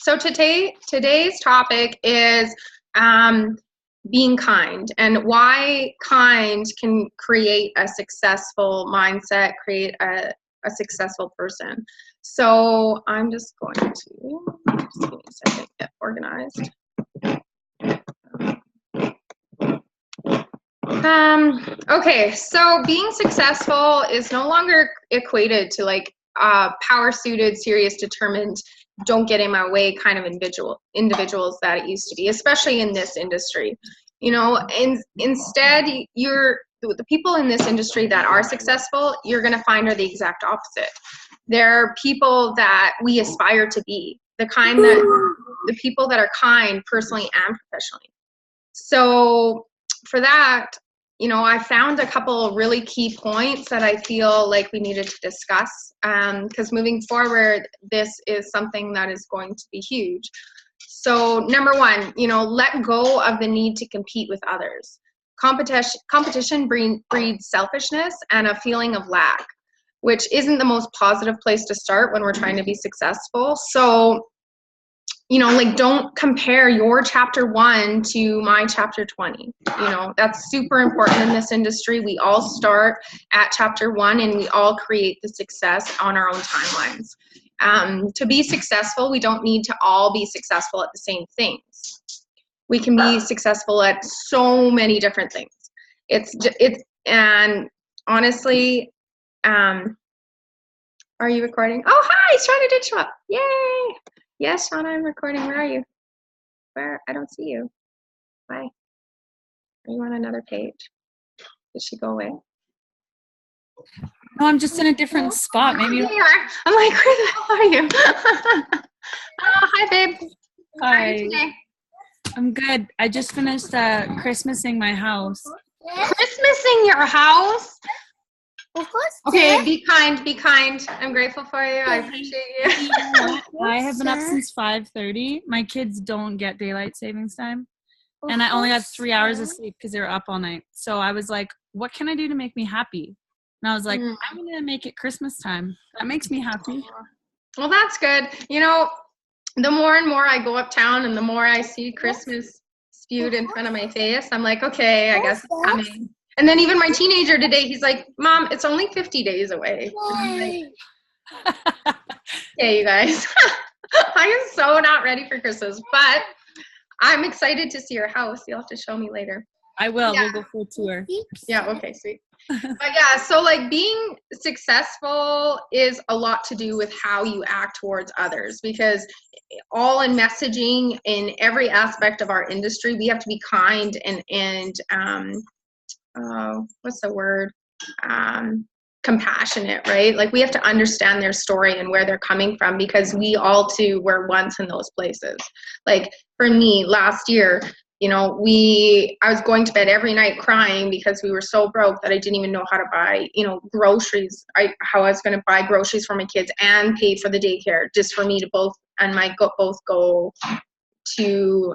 So today's topic is being kind, and why kind can create a successful mindset, create a successful person. So I'm just going to just give me a second, get organized. Okay, so being successful is no longer equated to like power-suited, serious, determined, don't get in my way kind of individuals that it used to be, especially in this industry. You know, and instead, the people in this industry that are successful, you're going to find are the exact opposite. They're people that we aspire to be, the people that are kind personally and professionally. So for that, you know, I found a couple of really key points that I feel like we needed to discuss, because moving forward, this is something that is going to be huge. So number one, you know, let go of the need to compete with others. Competition breeds selfishness and a feeling of lack, which isn't the most positive place to start when we're trying to be successful. So, you know, like, don't compare your chapter 1 to my chapter 20. You know, that's super important in this industry. We all start at chapter 1 and we all create the success on our own timelines. To be successful, we don't need to all be successful at the same things. We can be successful at so many different things. And honestly, are you recording? Oh, hi, Shauna did show up. Yay. Yes, Shauna, I'm recording. Where are you? Where? I don't see you. Why? Are you on another page? Did she go away? No, I'm just in a different spot. Maybe you are. I'm like, where the hell are you? Hi, babe. Hi. How are you today? I'm good. I just finished Christmasing my house. Christmasing your house? Okay, be kind, be kind. I'm grateful for you. I appreciate you. I have been up since 5:30. My kids don't get daylight savings time. And I only got 3 hours of sleep because they were up all night. So I was like, what can I do to make me happy? And I was like, I'm going to make it Christmas time. That makes me happy. Well, that's good. You know, the more and more I go uptown and the more I see Christmas spewed in front of my face, I'm like, okay, I guess it's coming. And then even my teenager today, he's like, Mom, it's only 50 days away. Like, okay, you guys. I am so not ready for Christmas, but I'm excited to see your house. You'll have to show me later. I will. Yeah. We'll go for a tour. Yeah, okay, sweet. But yeah, so like being successful is a lot to do with how you act towards others, because all in messaging in every aspect of our industry, we have to be kind and what's the word? Compassionate, right? Like, we have to understand their story and where they're coming from, because we all too were once in those places. Like for me last year, you know, I was going to bed every night crying because we were so broke that I didn't even know how to buy, you know, groceries. How I was going to buy groceries for my kids and pay for the daycare just for me to both go to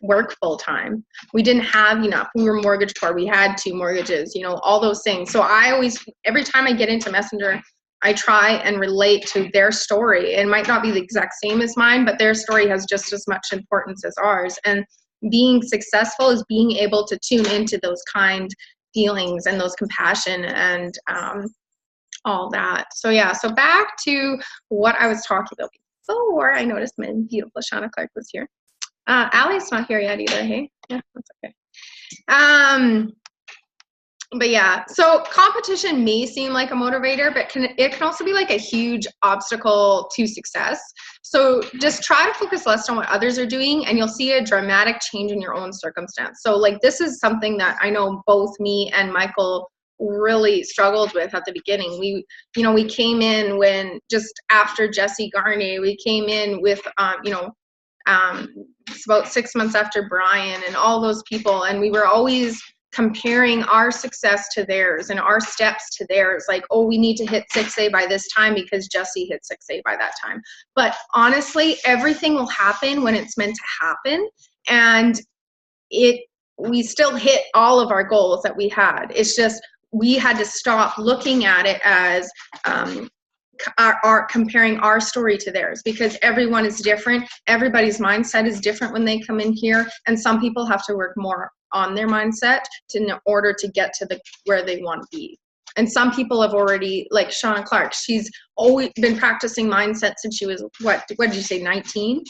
work full time. We didn't have enough. We were mortgage poor. We had 2 mortgages, you know, all those things. So I always, every time I get into Messenger, I try and relate to their story. It might not be the exact same as mine, but their story has just as much importance as ours. And being successful is being able to tune into those kind feelings and those compassion and all that. So yeah, so back to what I was talking about before. I noticed my beautiful Shauna Clark was here. Allie's not here yet either, hey? Yeah, that's okay. But yeah, so competition may seem like a motivator, but it can also be like a huge obstacle to success. So just try to focus less on what others are doing, and you'll see a dramatic change in your own circumstance. So like, this is something that I know both me and Michael really struggled with at the beginning. We came in when just after Jesse Garnier, we came in with, it's about 6 months after Brian and all those people, and we were always comparing our success to theirs and our steps to theirs. Like, oh, we need to hit 6A by this time because Jesse hit 6A by that time. But honestly, everything will happen when it's meant to happen, and we still hit all of our goals that we had. It's just we had to stop looking at it as are comparing our story to theirs, because everyone is different. Everybody's mindset is different when they come in here, and some people have to work more on their mindset in order to get to where they want to be. And some people have already, like Shauna Clark, she's always been practicing mindset since she was, what did you say, 19?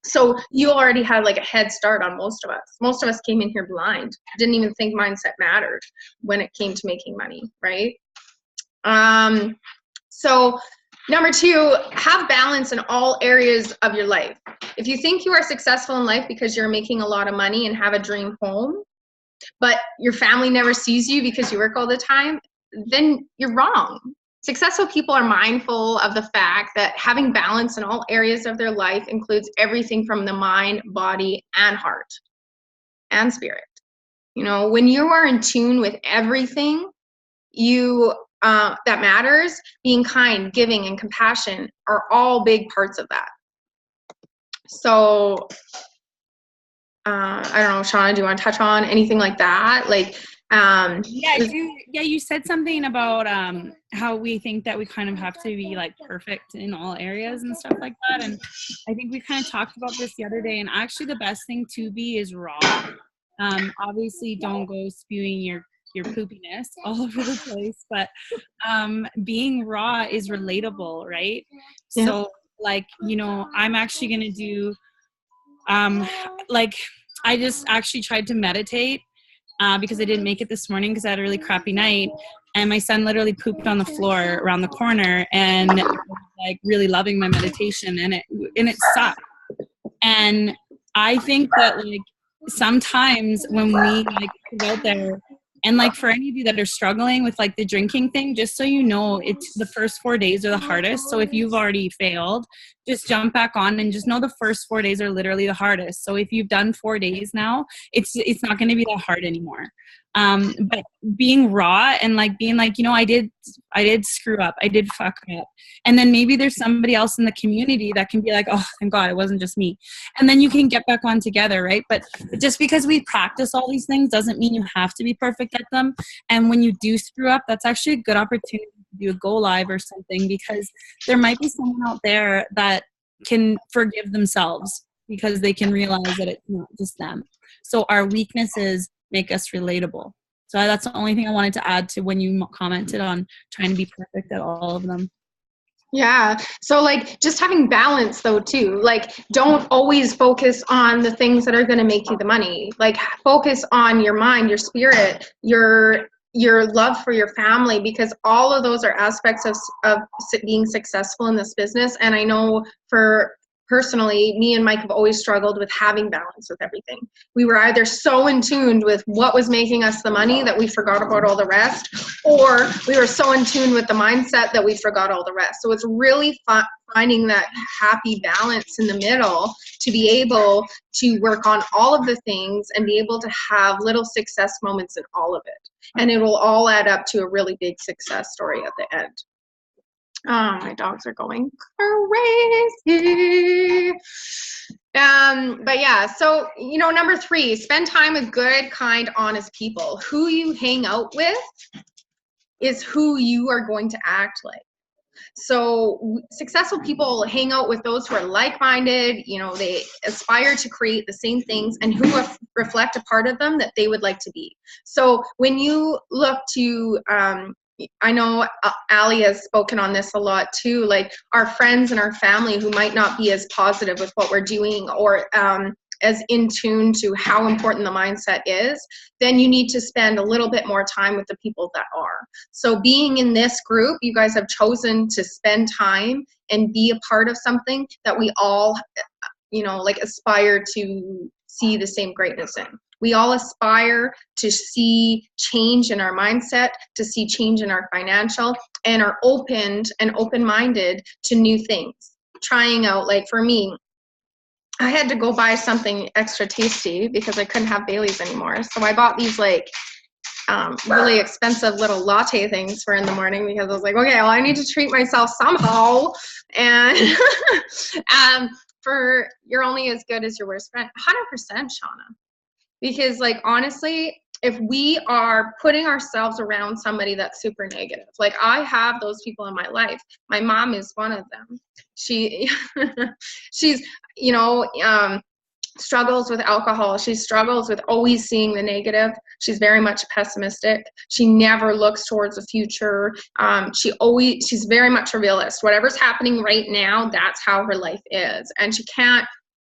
So you already had like a head start on most of us. Most of us came in here blind, didn't even think mindset mattered when it came to making money, right? So number 2, have balance in all areas of your life. If you think you are successful in life because you're making a lot of money and have a dream home, but your family never sees you because you work all the time, then you're wrong. Successful people are mindful of the fact that having balance in all areas of their life includes everything from the mind, body, and heart, and spirit. You know, when you are in tune with everything that matters, being kind, giving, and compassion are all big parts of that. So, I don't know, Shauna, do you want to touch on anything like that? Like, you said something about how we think that we kind of have to be like perfect in all areas and stuff like that, and I think we kind of talked about this the other day, and actually the best thing to be is raw. Obviously don't go spewing your poopiness all over the place, but being raw is relatable, right? Yeah. So like, you know, I'm actually gonna do like I just actually tried to meditate because I didn't make it this morning because I had a really crappy night, and my son literally pooped on the floor around the corner, and I was like really loving my meditation, and it sucked. And I think that like sometimes when we like go out there, and like for any of you that are struggling with like the drinking thing, just so you know, it's the first 4 days are the hardest. So if you've already failed, just jump back on and just know the first 4 days are literally the hardest. So if you've done 4 days now, it's not going to be that hard anymore. But being raw and like being like, you know, I did screw up. I did fuck up. And then maybe there's somebody else in the community that can be like, oh, thank God, it wasn't just me. And then you can get back on together, right? But just because we practice all these things doesn't mean you have to be perfect at them. And when you do screw up, that's actually a good opportunity to do a go live or something, because there might be someone out there that can forgive themselves because they can realize that it's not just them. So our weaknesses make us relatable. So that's the only thing I wanted to add to when you commented on trying to be perfect at all of them. Yeah. So like just having balance though too, like don't always focus on the things that are going to make you the money. Like focus on your mind, your spirit, your love for your family, because all of those are aspects of being successful in this business. And I know personally, me and Mike have always struggled with having balance with everything. We were either so in tune with what was making us the money that we forgot about all the rest, or we were so in tune with the mindset that we forgot all the rest. So it's really finding that happy balance in the middle to be able to work on all of the things and be able to have little success moments in all of it. And it will all add up to a really big success story at the end. My dogs are going crazy. But yeah, so, you know, number 3, spend time with good, kind, honest people. Who you hang out with is who you are going to act like. So successful people hang out with those who are like-minded, you know, they aspire to create the same things and who reflect a part of them that they would like to be. So when you look to, I know Ali has spoken on this a lot too, like our friends and our family who might not be as positive with what we're doing or as in tune to how important the mindset is, then you need to spend a little bit more time with the people that are. So being in this group, you guys have chosen to spend time and be a part of something that we all, you know, like aspire to see the same greatness in. We all aspire to see change in our mindset, to see change in our financial, and are opened and open-minded to new things. Trying out, like for me, I had to go buy something extra tasty because I couldn't have Bailey's anymore. So I bought these like really expensive little latte things for in the morning because I was like, okay, well, I need to treat myself somehow. And for you're only as good as your worst friend, 100%, Shauna. Because like, honestly, if we are putting ourselves around somebody that's super negative, like I have those people in my life. My mom is one of them. She's, struggles with alcohol. She struggles with always seeing the negative. She's very much pessimistic. She never looks towards the future. She's very much a realist. Whatever's happening right now, that's how her life is. And she can't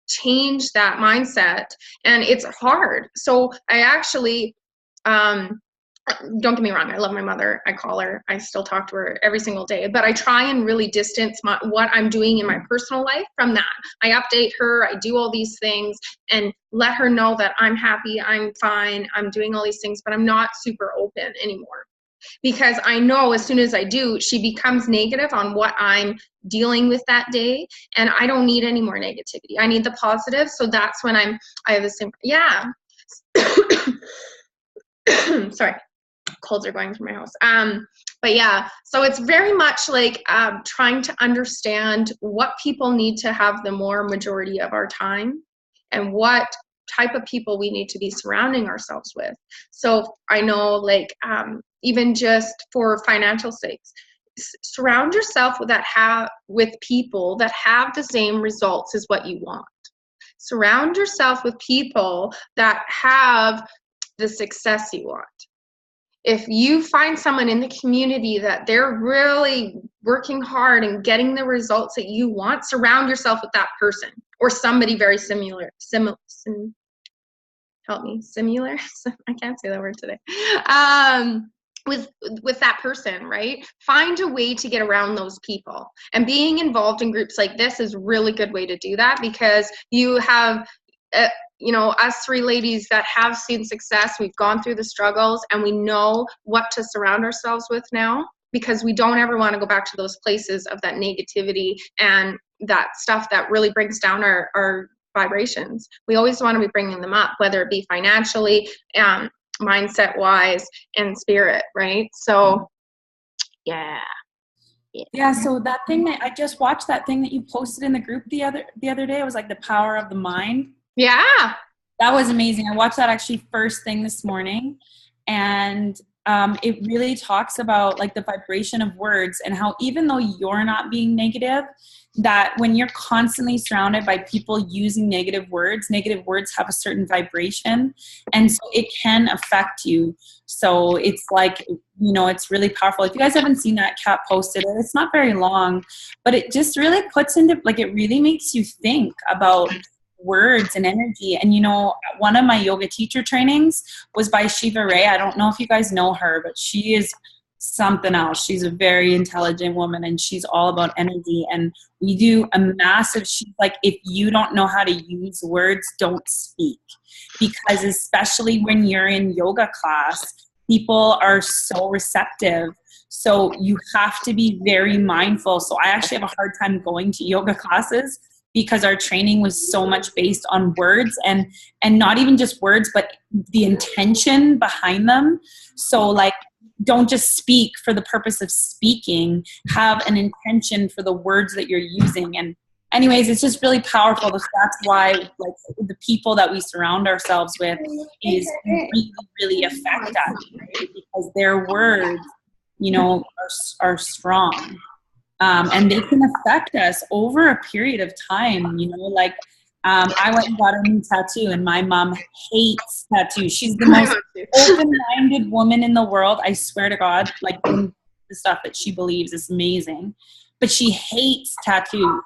change that mindset. And it's hard. So I actually, don't get me wrong, I love my mother. I call her. I still talk to her every single day. But I try and really distance what I'm doing in my personal life from that. I update her. I do all these things and let her know that I'm happy, I'm fine, I'm doing all these things, but I'm not super open anymore. Because I know as soon as I do, she becomes negative on what I'm dealing with that day. And I don't need any more negativity. I need the positive. So that's when I have the same, yeah. Sorry. Colds are going through my house. But yeah, so it's very much like trying to understand what people need to have the more majority of our time and what type of people we need to be surrounding ourselves with. So I know, like, even just for financial sakes, surround yourself with people that have the same results as what you want. Surround yourself with people that have the success you want. If you find someone in the community that they're really working hard and getting the results that you want, surround yourself with that person or somebody very similar. Help me, similar? I can't say that word today. With that person, right? Find a way to get around those people. And being involved in groups like this is a really good way to do that, because you have us three ladies that have seen success. We've gone through the struggles and we know what to surround ourselves with now, because we don't ever want to go back to those places of that negativity and that stuff that really brings down our vibrations. We always want to be bringing them up, whether it be financially, mindset wise, and spirit, right? So yeah. So that thing that I just watched, that thing that you posted in the group the other day, it was like the power of the mind. Yeah. That was amazing. I watched that actually first thing this morning, and it really talks about like the vibration of words and how even though you're not being negative, that when you're constantly surrounded by people using negative words have a certain vibration, and so it can affect you. So it's like, it's really powerful. If you guys haven't seen that, Kat posted it. It's not very long, but it just really puts into, like, it really makes you think about words and energy. And one of my yoga teacher trainings was by Shiva Ray. I don't know if you guys know her, but she is something else. She's a very intelligent woman, and she's all about energy. And we do a massive, she's like, if you don't know how to use words, don't speak. Because especially when you're in yoga class, people are so receptive. So you have to be very mindful. So I actually have a hard time going to yoga classes, because our training was so much based on words, and not even just words, but the intention behind them. So like, don't just speak for the purpose of speaking, have an intention for the words that you're using. And anyways, it's just really powerful. That's why, like, the people that we surround ourselves with is really, really affect us, right? Because their words, are strong. And they can affect us over a period of time, I went and got a new tattoo, and my mom hates tattoos. She's the most open-minded woman in the world. I swear to God, like, the stuff that she believes is amazing, but she hates tattoos.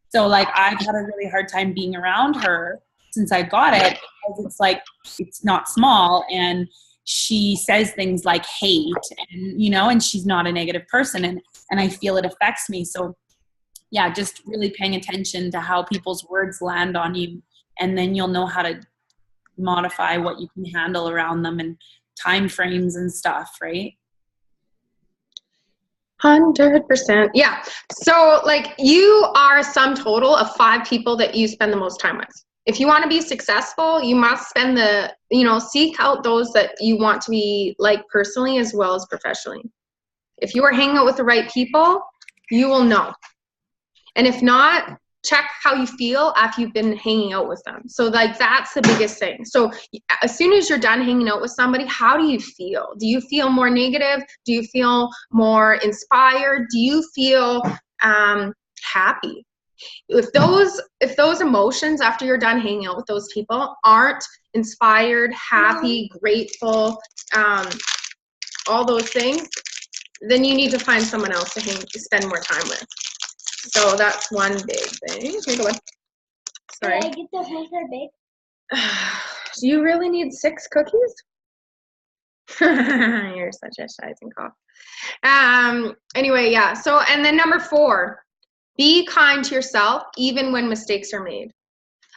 So like, I've had a really hard time being around her since I got it, because it's like, it's not small, and she says things like hate, and and she's not a negative person, and I feel it affects me. So yeah, just really paying attention to how people's words land on you, and then you'll know how to modify what you can handle around them and time frames and stuff, right? 100%. Yeah. So like, you are a sum total of 5 people that you spend the most time with. If you want to be successful, you must spend seek out those that you want to be like personally as well as professionally. If you are hanging out with the right people, you will know. And if not, check how you feel after you've been hanging out with them. So like, that's the biggest thing. So as soon as you're done hanging out with somebody, how do you feel? Do you feel more negative? Do you feel more inspired? Do you feel happy? If those emotions after you're done hanging out with those people aren't inspired, happy, grateful, all those things, then you need to find someone else to spend more time with. So that's one big thing. Here, go ahead. Sorry. Can I get the whole big? Do you really need 6 cookies? You're such a shizing cough. Anyway, yeah. So, and then number 4, be kind to yourself even when mistakes are made.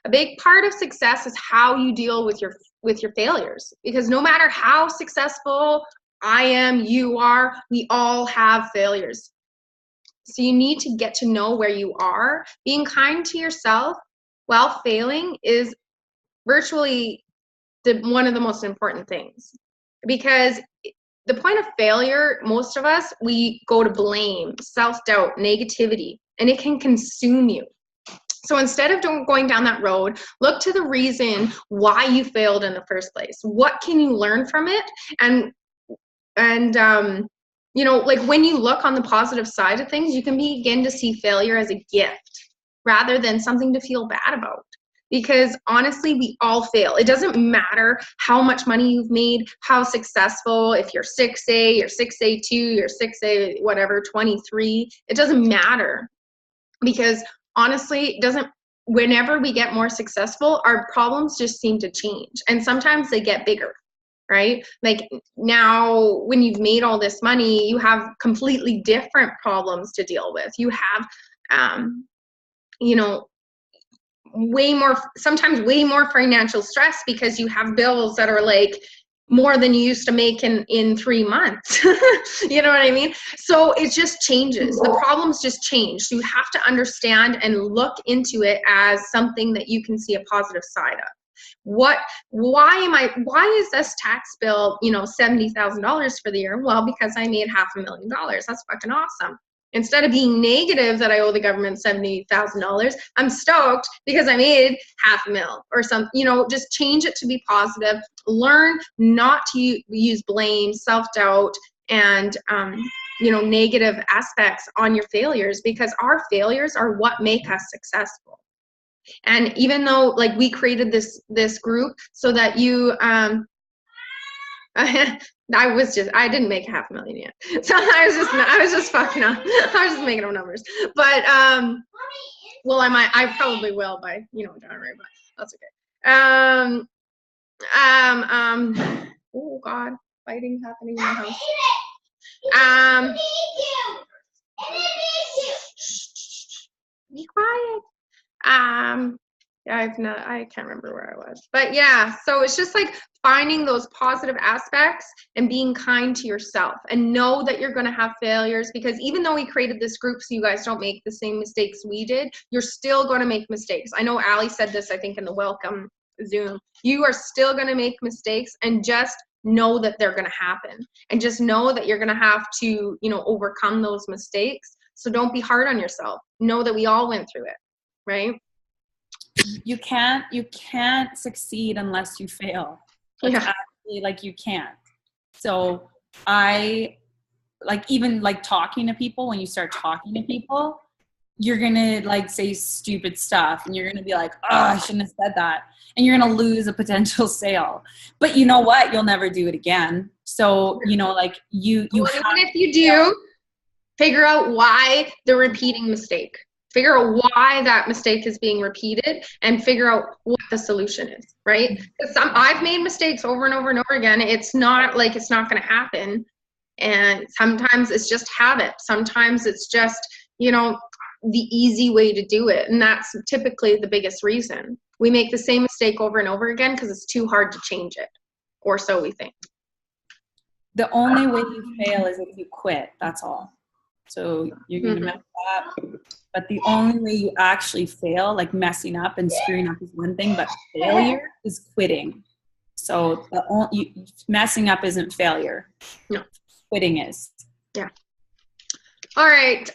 A big part of success is how you deal with your failures, because no matter how successful I am, you are, we all have failures. So you need to get to know where you are. Being kind to yourself while failing is virtually one of the most important things, because the point of failure, most of us, we go to blame, self-doubt, negativity, and it can consume you. So instead of going down that road, look to the reason why you failed in the first place. What can you learn from it? And you know, like when you look on the positive side of things, you can begin to see failure as a gift rather than something to feel bad about. Because honestly, we all fail. It doesn't matter how much money you've made, how successful, if you're 6A, you're 6A2, you're 6A, whatever, 23, it doesn't matter. Because honestly, whenever we get more successful, our problems just seem to change. And sometimes they get bigger, right? Like now, when you've made all this money, you have completely different problems to deal with. You have, you know, sometimes way more financial stress because you have bills that are like more than you used to make in 3 months. You know what I mean? So it just changes. The problems just change. So you have to understand and look into it as something that you can see a positive side of. Why is this tax bill, you know, $70,000 for the year? Well, because I made $500,000. That's fucking awesome. Instead of being negative that I owe the government $70,000, I'm stoked because I made $500,000 or something. You know, just change it to be positive. Learn not to use blame, self-doubt, and you know, negative aspects on your failures, because our failures are what make us successful. And even though, like, we created this group so that you I didn't make $500,000 yet. So I was just fucking up. I was just making up numbers. But well, I probably will by, you know, January, but that's okay. Oh God, fighting happening in the house. Be quiet. I can't remember where I was, but yeah, so it's just like finding those positive aspects and being kind to yourself, and know that you're going to have failures, because even though we created this group so you guys don't make the same mistakes we did, you're still going to make mistakes. I know Ali said this, I think, in the welcome Zoom. You are still going to make mistakes, and just know that they're going to happen, and just know that you're going to have to, you know, overcome those mistakes. So don't be hard on yourself. Know that we all went through it, right? You can't succeed unless you fail. It's actually, like, you can't. So I, like, even like talking to people, when you start talking to people, you're gonna like say stupid stuff, and you're gonna be like, oh, I shouldn't have said that, and you're gonna lose a potential sale. But you know what? You'll never do it again. So, you know, like you well, even if you do, figure out why the repeating mistake. Figure out why that mistake is being repeated, and figure out what the solution is, right? Because I've made mistakes over and over and over again. It's not like it's not going to happen. And sometimes it's just habit. Sometimes it's just, you know, the easy way to do it. And that's typically the biggest reason. We make the same mistake over and over again because it's too hard to change it, or so we think. The only way you fail is if you quit. That's all. So you're going to mess up. But the only way you actually fail, like messing up and screwing up is one thing, but failure is quitting. So messing up isn't failure. No. Quitting is. Yeah. All right.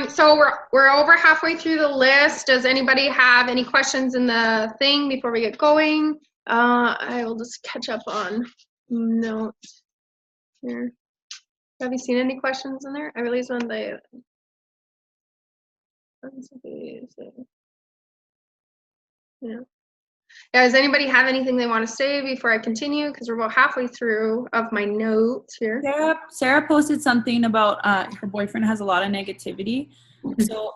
So we're over halfway through the list. Does anybody have any questions in the thing before we get going? I will just catch up on notes here. Have you seen any questions in there? I released one day. Yeah. Does anybody have anything they want to say before I continue? Because we're about halfway through of my notes here. Sarah posted something about her boyfriend has a lot of negativity. So,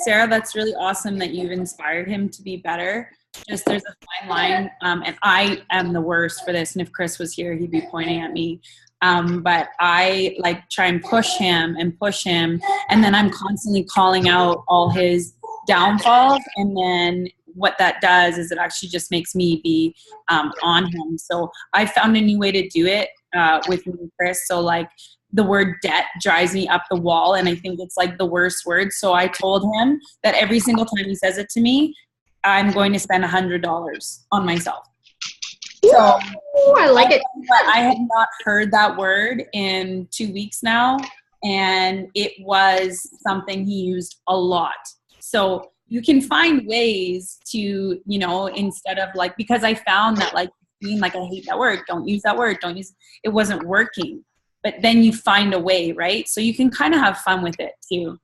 Sarah, that's really awesome that you've inspired him to be better. Just there's a fine line, and I am the worst for this. And if Chris was here, he'd be pointing at me. But I like try and push him, and then I'm constantly calling out all his downfalls, and then what that does is it actually just makes me be on him. So I found a new way to do it with me and Chris. So like the word debt drives me up the wall, and I think it's like the worst word. So I told him that every single time he says it to me, I'm going to spend $100 on myself. So I like it. I had not heard that word in 2 weeks now, and it was something he used a lot. So you can find ways to, you know, instead of like, because I found that like being like, I hate that word, don't use that word, it wasn't working. But then you find a way, right? So you can kind of have fun with it too.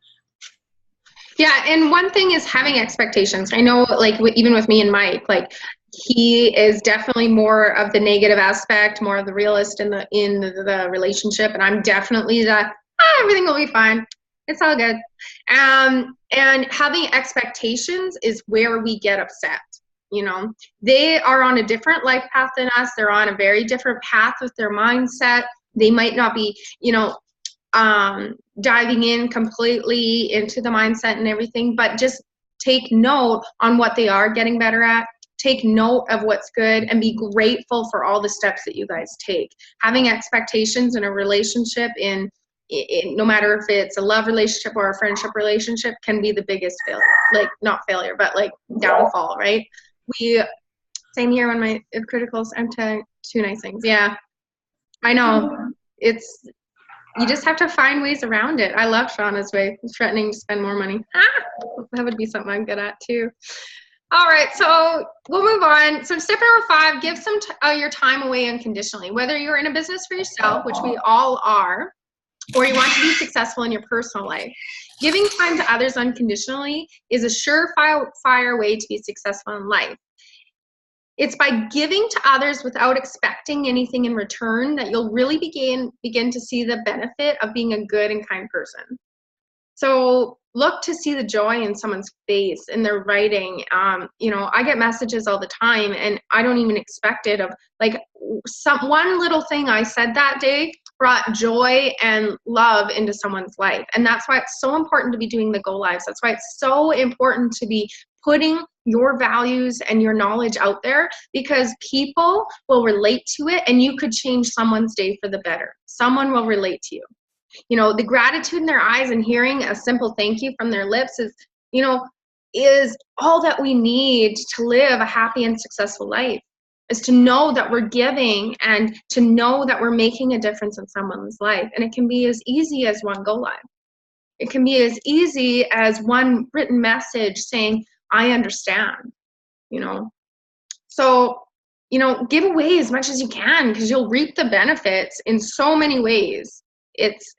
Yeah, and one thing is having expectations. I know, like, even with me and Mike, like, he is definitely more of the negative aspect, more of the realist in the relationship, and I'm definitely the everything will be fine. It's all good. And having expectations is where we get upset. You know, they are on a different life path than us. They're on a very different path with their mindset. They might not be, you know, diving in completely into the mindset and everything, but just take note on what they are getting better at. Take note of what's good and be grateful for all the steps that you guys take. Having expectations in a relationship, in no matter if it's a love relationship or a friendship relationship, can be the biggest failure. Like, not failure, but like downfall, right? Same here when my criticals, I'm telling two nice things. Yeah, I know. You just have to find ways around it. I love Shauna's way, threatening to spend more money. That would be something I'm good at too. All right, so we'll move on. So step number 5, give some your time away unconditionally. Whether you're in a business for yourself, which we all are, or you want to be successful in your personal life, giving time to others unconditionally is a surefire way to be successful in life. It's by giving to others without expecting anything in return that you'll really begin to see the benefit of being a good and kind person. So look to see the joy in someone's face, in their writing. You know, I get messages all the time, and I don't even expect it. Of like one little thing I said that day brought joy and love into someone's life, and that's why it's so important to be doing the Go Lives. That's why it's so important to be putting your values and your knowledge out there, because people will relate to it, and you could change someone's day for the better. Someone will relate to you. You know, the gratitude in their eyes and hearing a simple thank you from their lips is, you know, is all that we need to live a happy and successful life, is to know that we're giving and to know that we're making a difference in someone's life. And it can be as easy as one Go Live. It can be as easy as one written message saying, I understand, you know. So, you know, give away as much as you can, because you'll reap the benefits in so many ways. It's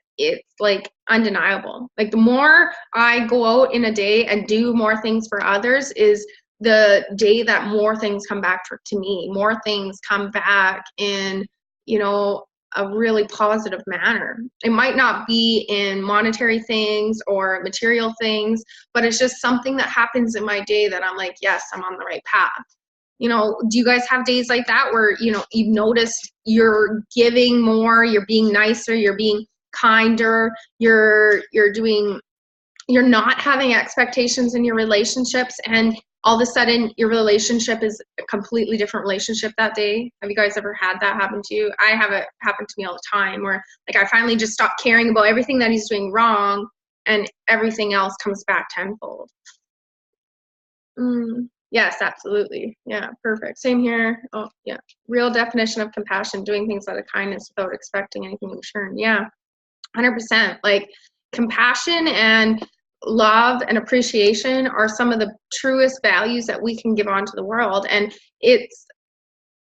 like undeniable. Like, the more I go out in a day and do more things for others is the day that more things come back to me. More things come back in, you know, a really positive manner. It might not be in monetary things or material things, but it's just something that happens in my day that I'm like, yes, I'm on the right path. You know, do you guys have days like that where, you know, you've noticed you're giving more, you're being nicer, you're being kinder, you're not having expectations in your relationships, and all of a sudden your relationship is a completely different relationship that day? Have you guys ever had that happen to you? I have it happen to me all the time, where like I finally just stop caring about everything that he's doing wrong, and everything else comes back tenfold. Yes, absolutely. Yeah, perfect. Same here. Oh, yeah. Real definition of compassion, doing things out of kindness without expecting anything in return. Yeah, 100%. Like, compassion and love and appreciation are some of the truest values that we can give on to the world. And it's,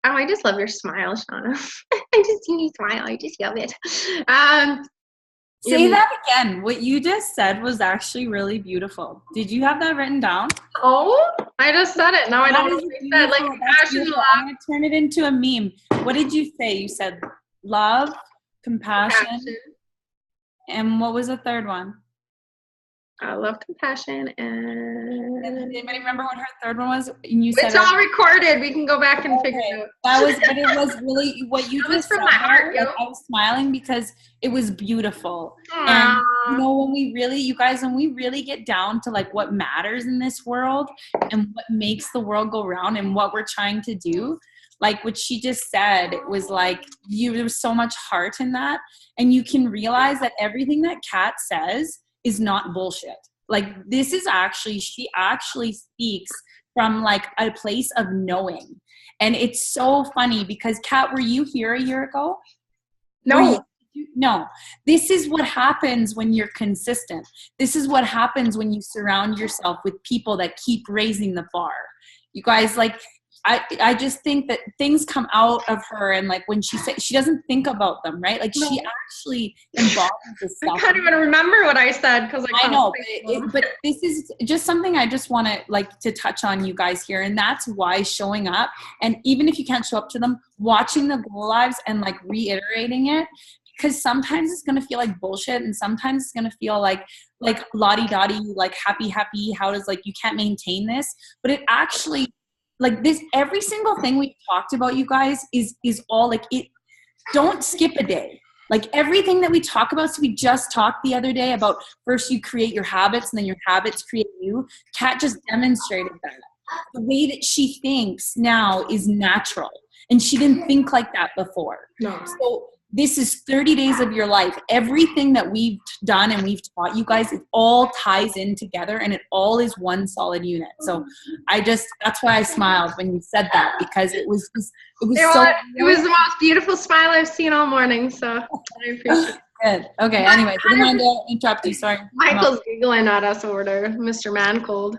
oh, I just love your smile, Shauna. I just see you smile. I just love it. Say that again. What you just said was actually really beautiful. Did you have that written down? Oh, I just said it. Now I don't know what you said. Like compassion, love. I'm going to turn it into a meme. What did you say? You said love, compassion. And what was the third one? Love, compassion, and Does anybody remember what her third one was? And you said it's all recorded. We can go back and figure it out. That was, but it was really what you That just was from said. my heart, yo. Like, I was smiling because it was beautiful. Aww. And you know, when we really get down to like what matters in this world and what makes the world go round and what we're trying to do, like what she just said, it was like there was so much heart in that, and you can realize that everything that Kat says is not bullshit. Like this is actually, she actually speaks from like a place of knowing. And it's so funny because Kat, were you here a year ago? No. No. This is what happens when you're consistent. This is what happens when you surround yourself with people that keep raising the bar. You guys, like, I just think that things come out of her, and like when she says, she doesn't think about them, right? Like she actually embodies this stuff. I can't even remember what I said because I know, but this is just something I just want to like to touch on, you guys, here, and that's why showing up, and even if you can't show up to them, watching the Go Lives and like reiterating it, because sometimes it's gonna feel like bullshit, and sometimes it's gonna feel like lottie-dottie, like happy, how does like you can't maintain this, but it actually. Like this, every single thing we've talked about, you guys, is all like it. Don't skip a day. Like everything that we talk about. So we just talked the other day about first you create your habits and then your habits create you. Kat just demonstrated that. The way that she thinks now is natural, and she didn't think like that before. No. So this is 30 days of your life. Everything that we've done and we've taught you guys, it all ties in together, and it all is one solid unit. So that's why I smiled when you said that, because it was the most beautiful smile I've seen all morning. So I appreciate it. Good. Okay. Anyway, I didn't want to interrupt you. Sorry. Michael's giggling at us over there, Mr. Mancold.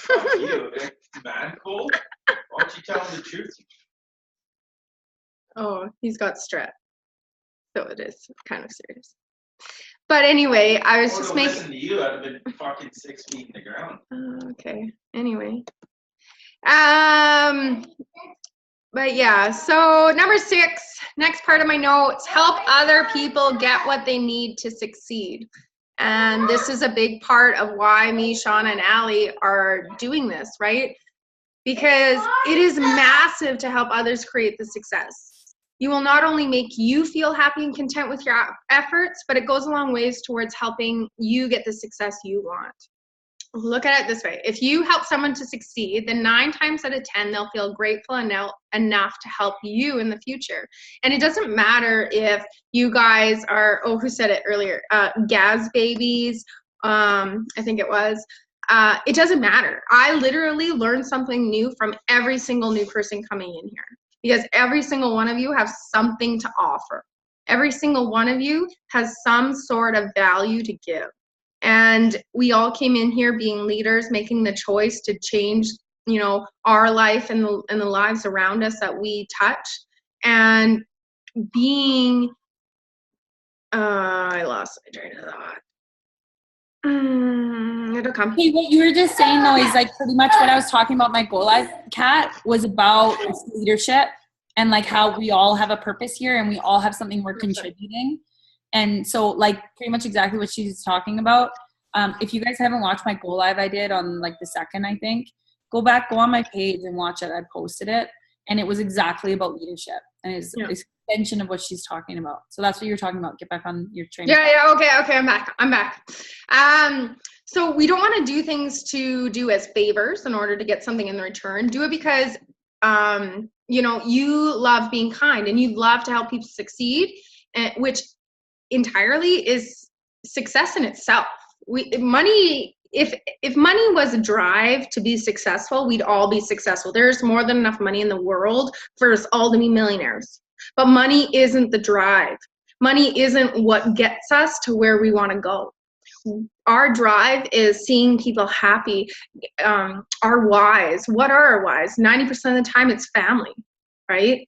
You, Mancold? Why don't you tell him the truth? Oh, he's got strep. So it is kind of serious. But anyway, I was just making. Listen to you, I'd have been fucking 6 feet in the ground. Okay. Anyway. But yeah, so number 6, next part of my notes, help other people get what they need to succeed. And this is a big part of why me, Shauna, and Allie are doing this, right? Because it is massive to help others create the success. You will not only make you feel happy and content with your efforts, but it goes a long ways towards helping you get the success you want. Look at it this way. If you help someone to succeed, then 9 times out of 10, they'll feel grateful enough to help you in the future. And it doesn't matter if you guys are, who said it earlier? Gaz babies, I think it was. It doesn't matter. I literally learned something new from every single new person coming in here. Because every single one of you have something to offer. Every single one of you has some sort of value to give. And we all came in here being leaders, making the choice to change, you know, our life and the lives around us that we touch. And being, I lost my train of thought. It'll come. Hey, what you were just saying though is like pretty much what I was talking about. My Go Live, Kat, was about leadership and like how we all have a purpose here and we all have something we're contributing. And so like pretty much exactly what she's talking about. If you guys haven't watched my Go Live I did on like the 2nd, I think, go on my page and watch it. I posted it, and it was exactly about leadership, and it's an extension of what she's talking about. So that's what you're talking about. Get back on your train. Yeah. Okay. I'm back. So we don't want to do things to do as favors in order to get something in return. Do it because, you know, you love being kind and you love to help people succeed, which entirely is success in itself. If money was a drive to be successful, we'd all be successful. There's more than enough money in the world for us all to be millionaires. But money isn't the drive. Money isn't what gets us to where we want to go. our drive is seeing people happy. Our whys, what are our whys? 90% of the time it's family, right?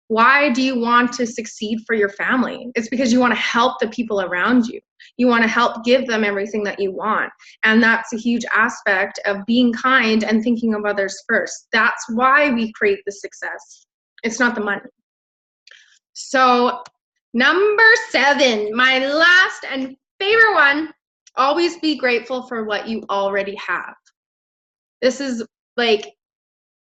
Why do you want to succeed for your family? It's because you want to help the people around you. You want to help give them everything that you want. And that's a huge aspect of being kind and thinking of others first. That's why we create the success. It's not the money. So number 7, my last and favorite one, always be grateful for what you already have. This is, like,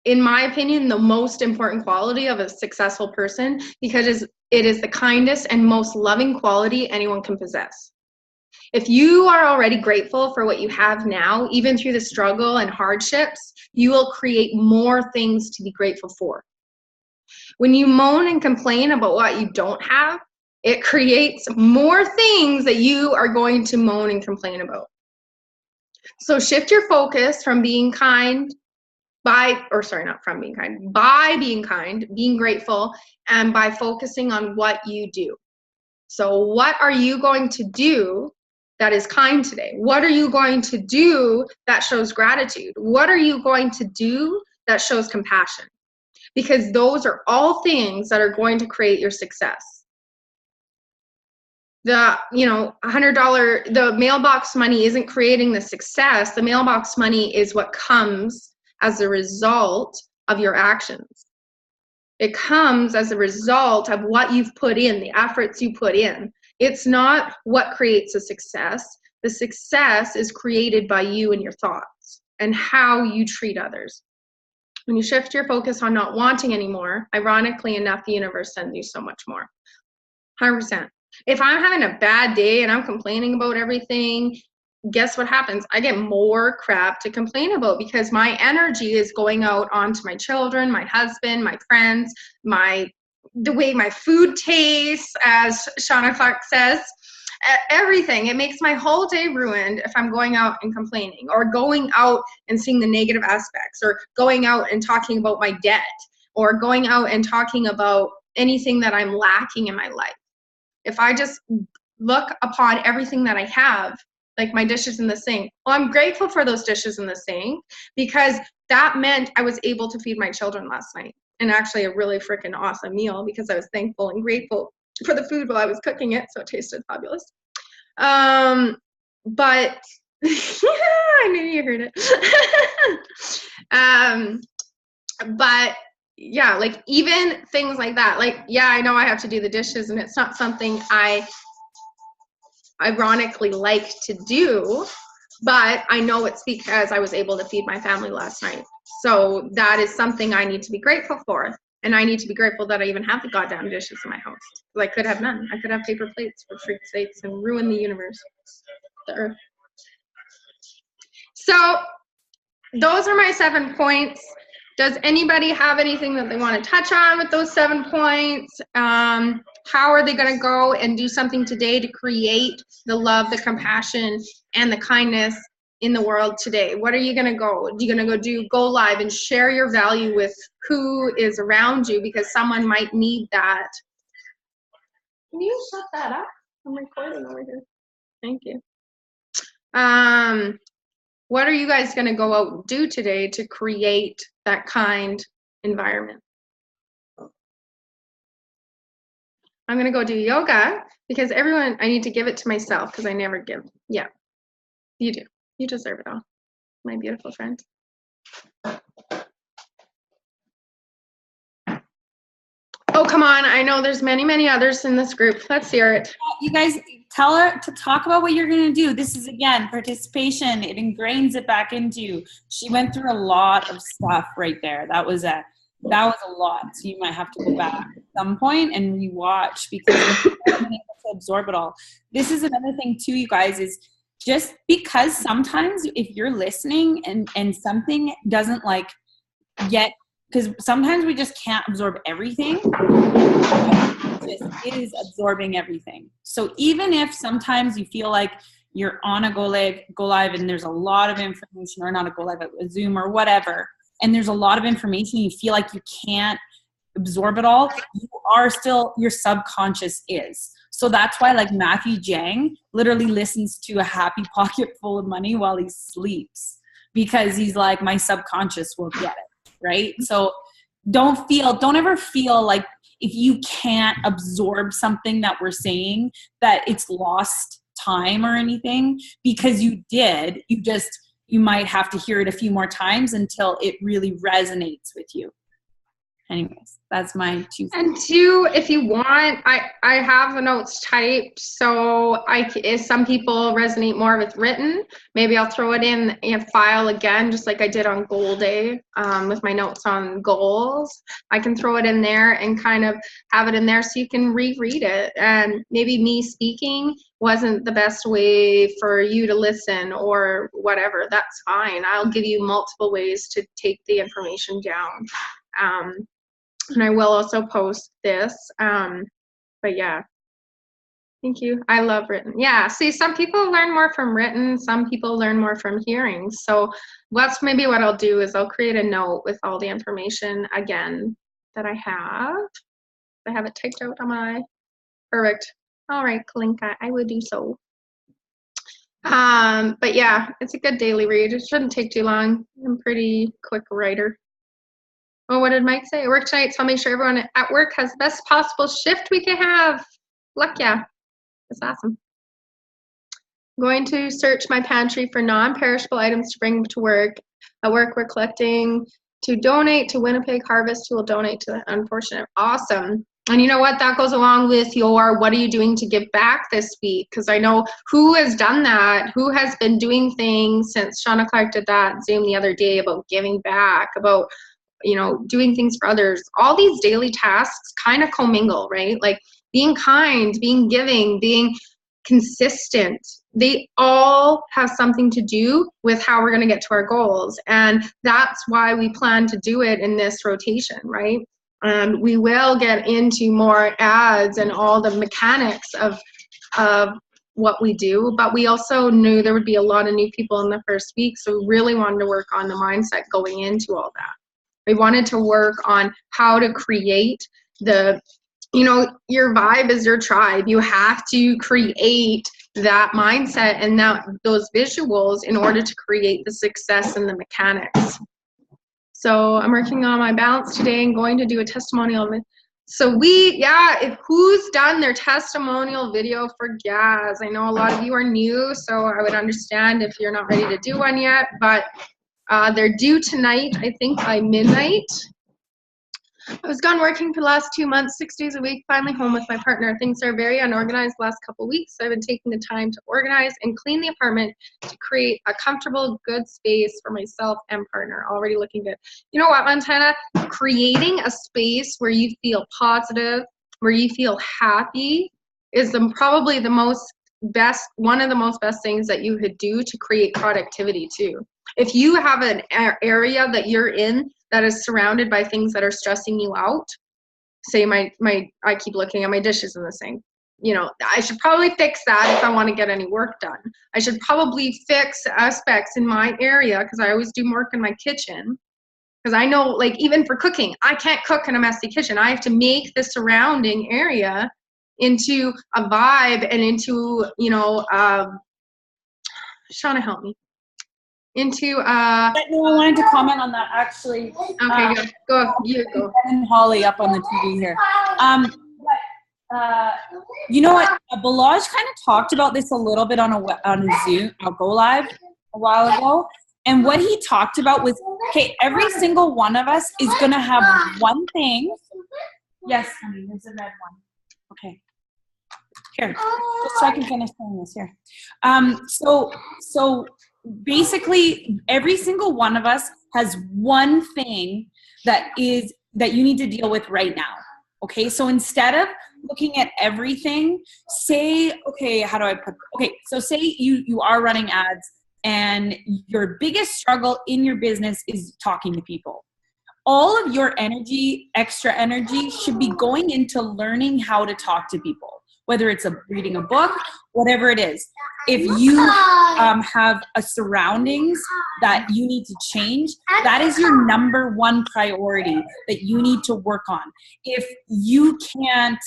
in my opinion, the most important quality of a successful person, because it is the kindest and most loving quality anyone can possess. If you are already grateful for what you have now, even through the struggle and hardships, you will create more things to be grateful for. When you moan and complain about what you don't have, it creates more things that you are going to moan and complain about. So shift your focus from being kind by being kind, being grateful, and by focusing on what you do. So what are you going to do that is kind today? What are you going to do that shows gratitude? What are you going to do that shows compassion? Because those are all things that are going to create your success. The $100, the mailbox money isn't creating the success. The mailbox money is what comes as a result of your actions. It comes as a result of what you've put in, the efforts you put in. It's not what creates a success. The success is created by you and your thoughts and how you treat others. When you shift your focus on not wanting anymore, ironically enough, the universe sends you so much more. 100%. If I'm having a bad day and I'm complaining about everything, guess what happens? I get more crap to complain about because my energy is going out onto my children, my husband, my friends, the way my food tastes, as Shauna Clark says, everything. It makes my whole day ruined if I'm going out and complaining, or going out and seeing the negative aspects, or going out and talking about my debt, or going out and talking about anything that I'm lacking in my life. If I just look upon everything that I have, like my dishes in the sink, well, I'm grateful for those dishes in the sink because that meant I was able to feed my children last night. And actually a really freaking awesome meal because I was thankful and grateful for the food while I was cooking it, so it tasted fabulous. But I knew you heard it. But yeah, like even things like that, like, yeah, I know I have to do the dishes and it's not something I ironically like to do, but I know it's because I was able to feed my family last night. So that is something I need to be grateful for. And I need to be grateful that I even have the goddamn dishes in my house. I could have none. I could have paper plates, for freak's sakes, and ruin the universe, the earth. So those are my 7 points. Does anybody have anything that they want to touch on with those 7 points? How are they going to go and do something today to create the love, the compassion, and the kindness in the world today? What are you going to go? Are you going to go live and share your value with who is around you, because someone might need that? Can you shut that up? I'm recording over here. Thank you. What are you guys going to go out and do today to create that kind environment? I'm going to go do yoga because I need to give it to myself because I never give. Yeah, you do. You deserve it all, my beautiful friend. Oh, come on. I know there's many, many others in this group. Let's hear it. You guys tell her to talk about what you're going to do. This is, again, participation. It ingrains it back into you. She went through a lot of stuff right there. That was a lot. So you might have to go back at some point and rewatch because you're not able to absorb it all. This is another thing too, you guys, is just because sometimes if you're listening and something doesn't like get, because sometimes we just can't absorb everything. It is absorbing everything. So even if sometimes you feel like you're on a go live and there's a lot of information, or not a go live, a Zoom or whatever, and there's a lot of information, you feel like you can't absorb it all, you are still, your subconscious is. So that's why like Matthew Jang literally listens to A Happy Pocket Full of Money while he sleeps, because he's like, my subconscious will get it, right? So don't ever feel like if you can't absorb something that we're saying that it's lost time or anything, because you did. You might have to hear it a few more times until it really resonates with you. Anyways, that's my 2 cents. And 2, if you want, I have the notes typed, so if some people resonate more with written, maybe I'll throw it in a file again, just like I did on goal day, with my notes on goals. I can throw it in there and kind of have it in there so you can reread it. And maybe me speaking wasn't the best way for you to listen or whatever. That's fine. I'll give you multiple ways to take the information down. And I will also post this. But yeah, thank you. I love written. Yeah, see, some people learn more from written, some people learn more from hearing. So that's maybe what I'll do is I'll create a note with all the information again that I have. I have it typed out on my, perfect. All right, Kalinka, I will do so. But yeah, it's a good daily read. It shouldn't take too long. I'm a pretty quick writer. Well, what did Mike say? I work tonight, so I'll make sure everyone at work has the best possible shift we can have. Luck, yeah. That's awesome. I'm going to search my pantry for non-perishable items to bring to work. At work, we're collecting to donate to Winnipeg Harvest, who will donate to the unfortunate. Awesome. And you know what? That goes along with your what are you doing to give back this week? Because I know who has done that, who has been doing things since Shauna Clark did that Zoom the other day about giving back, about doing things for others. All these daily tasks kind of commingle, right? Like being kind, being giving, being consistent. They all have something to do with how we're going to get to our goals. And that's why we plan to do it in this rotation, right? And we will get into more ads and all the mechanics of what we do, but we also knew there would be a lot of new people in the first week. So we really wanted to work on the mindset going into all that. We wanted to work on how to create your vibe is your tribe. You have to create that mindset and those visuals in order to create the success and the mechanics. So I'm working on my balance today and going to do a testimonial. So if who's done their testimonial video for Gaz? I know a lot of you are new, so I would understand if you're not ready to do one yet, but they're due tonight, I think by midnight. I was gone working for the last 2 months, 6 days a week, finally home with my partner. Things are very unorganized the last couple of weeks. So I've been taking the time to organize and clean the apartment to create a comfortable, good space for myself and partner. Already looking good. You know what, Montana? Creating a space where you feel positive, where you feel happy is probably the one of the most best things that you could do to create productivity too. If you have an area that you're in that is surrounded by things that are stressing you out, say I keep looking at my dishes in the sink. I should probably fix that if I want to get any work done. I should probably fix aspects in my area because I always do work in my kitchen. Because I know, like, even for cooking, I can't cook in a messy kitchen. I have to make the surrounding area into a vibe and into, Shauna, help me. Into No, I wanted to comment on that actually. Okay, go. You go. And Holly up on the TV here. You know what? Balaj kind of talked about this a little bit on a Zoom, a Go Live a while ago. And what he talked about was, okay, every single one of us is going to have one thing. Yes, honey, there's a red one. Okay. Here, just so I can finish saying this here. So basically, every single one of us has one thing that you need to deal with right now. Okay, so instead of looking at everything, say, okay, how do I put? Okay, so say you are running ads, and your biggest struggle in your business is talking to people. All of your energy, extra energy, should be going into learning how to talk to people. Whether it's reading a book, whatever it is. If you have a surroundings that you need to change, that is your number one priority that you need to work on. If you can't,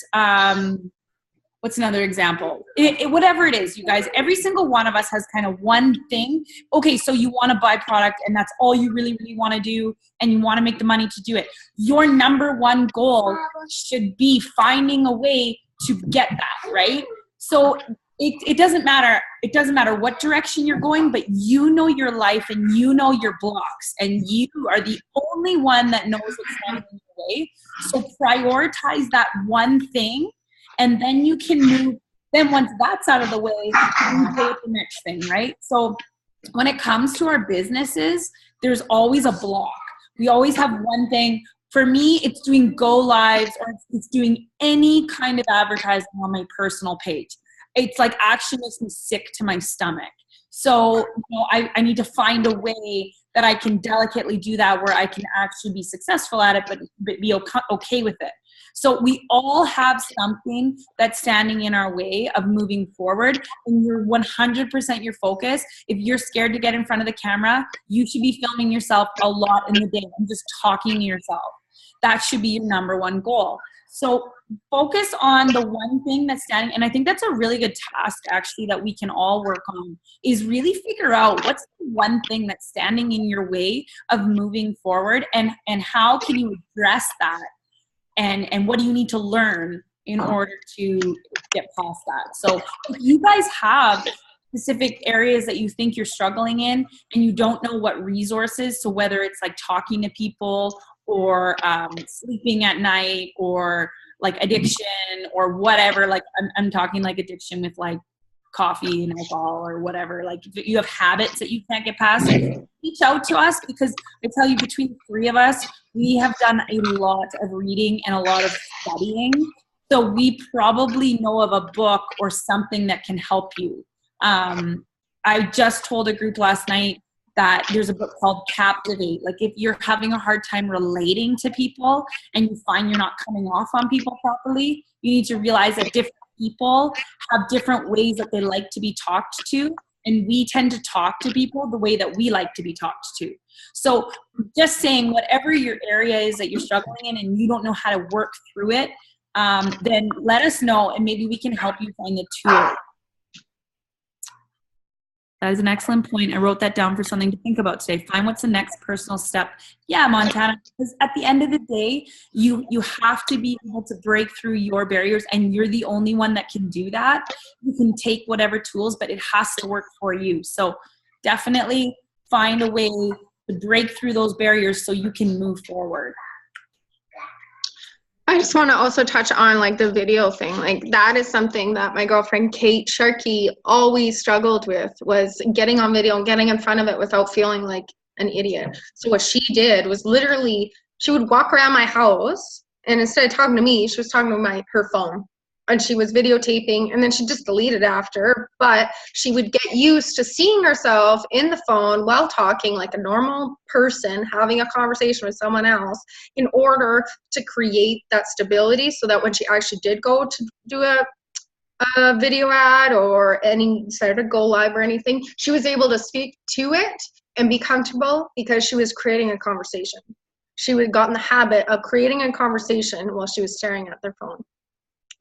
what's another example? Whatever it is, you guys, every single one of us has kind of one thing. Okay, so you want to buy product and that's all you really, really want to do and you want to make the money to do it. Your number one goal should be finding a way to get that, right? So it doesn't matter. It doesn't matter what direction you're going, but you know your life and you know your blocks and you are the only one that knows what's standing in your way. So prioritize that one thing and then you can move. Then once that's out of the way, you go with the next thing, right? So when it comes to our businesses, there's always a block. We always have one thing. For me, it's doing go lives or it's doing any kind of advertising on my personal page. It's like actually makes me sick to my stomach. So, I need to find a way that I can delicately do that where I can actually be successful at it, but be okay with it. So we all have something that's standing in our way of moving forward, and you're 100% your focus. If you're scared to get in front of the camera, you should be filming yourself a lot in the day and just talking to yourself. That should be your number one goal. So focus on the one thing that's standing, and I think that's a really good task actually that we can all work on, is really figure out what's the one thing that's standing in your way of moving forward, and how can you address that, and what do you need to learn in order to get past that. So if you guys have specific areas that you think you're struggling in and you don't know what resources, so whether it's like talking to people or sleeping at night or like addiction or whatever, like I'm talking like addiction with like coffee and alcohol or whatever, like if you have habits that you can't get past, reach out to us, because I tell you, between the three of us, we have done a lot of reading and a lot of studying. So we probably know of a book or something that can help you. I just told a group last night that there's a book called Captivate. Like if you're having a hard time relating to people and you find you're not coming off on people properly, you need to realize that different people have different ways that they like to be talked to. And we tend to talk to people the way that we like to be talked to. So just saying, whatever your area is that you're struggling in and you don't know how to work through it, then let us know and maybe we can help you find the tool. That is an excellent point. I wrote that down for something to think about today. Find what's the next personal step. Yeah, Montana, because at the end of the day, you have to be able to break through your barriers, and you're the only one that can do that. You can take whatever tools, but it has to work for you. So definitely find a way to break through those barriers so you can move forward. I just want to also touch on like the video thing. Like that is something that my girlfriend Kate Sharkey always struggled with, was getting on video and getting in front of it without feeling like an idiot. So what she did was literally, she would walk around my house and instead of talking to me, she was talking to her phone. And she was videotaping, and then she just deleted after, but she would get used to seeing herself in the phone while talking like a normal person, having a conversation with someone else, in order to create that stability, so that when she actually did go to do a video ad or any sort of go live or anything, she was able to speak to it and be comfortable because she was creating a conversation. She would have gotten the habit of creating a conversation while she was staring at their phone.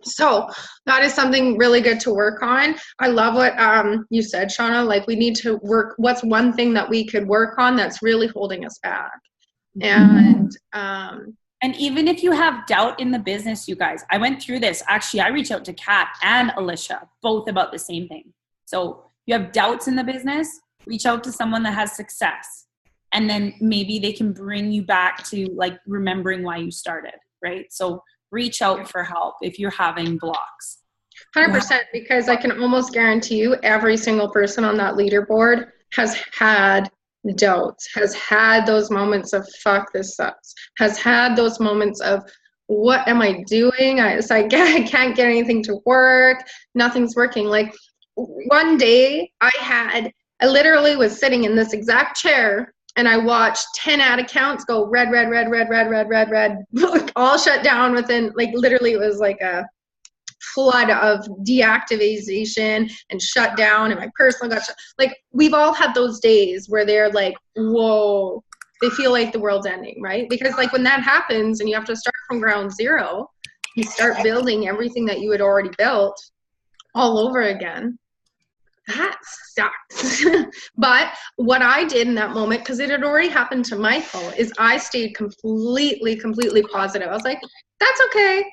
So that is something really good to work on. I love what you said, Shauna, like we need to work, what's one thing that we could work on that's really holding us back. And even if you have doubt in the business, you guys, I went through this. Actually, I reached out to Kat and Alicia, both about the same thing. So you have doubts in the business, reach out to someone that has success. And then maybe they can bring you back to like remembering why you started, right? So reach out for help if you're having blocks. 100%, because I can almost guarantee you every single person on that leaderboard has had doubts, has had those moments of fuck, this sucks, has had those moments of what am I doing? I can't get anything to work, nothing's working. Like one day I literally was sitting in this exact chair and I watched 10 ad accounts go red, all shut down within, like literally it was like a flood of deactivation and shut down, and my personal got shut. Like we've all had those days where they're like, whoa, they feel like the world's ending, right? Because like when that happens and you have to start from ground zero, you start building everything that you had already built all over again. That sucks. But what I did in that moment, because it had already happened to Michael, is I stayed completely positive. I was like, that's okay.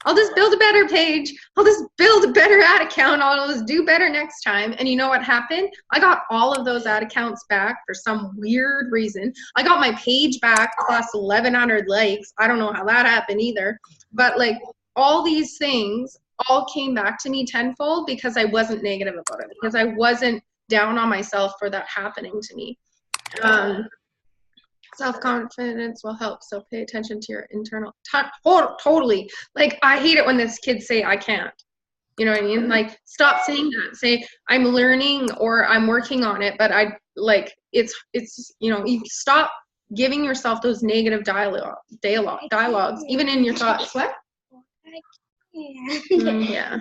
I'll just build a better page. I'll just build a better ad account. I'll just do better next time. And you know what happened? I got all of those ad accounts back for some weird reason. I got my page back plus 1,100 likes. I don't know how that happened either. But like all these things all came back to me tenfold because I wasn't negative about it, because I wasn't down on myself for that happening to me. Self-confidence will help, so pay attention to your internal totally. Like, I hate it when these kids say I can't, you know what I mean? Like, stop saying that. Say I'm learning or I'm working on it, but I like it's you know, you stop giving yourself those negative dialogues even in your thoughts. What? Yeah.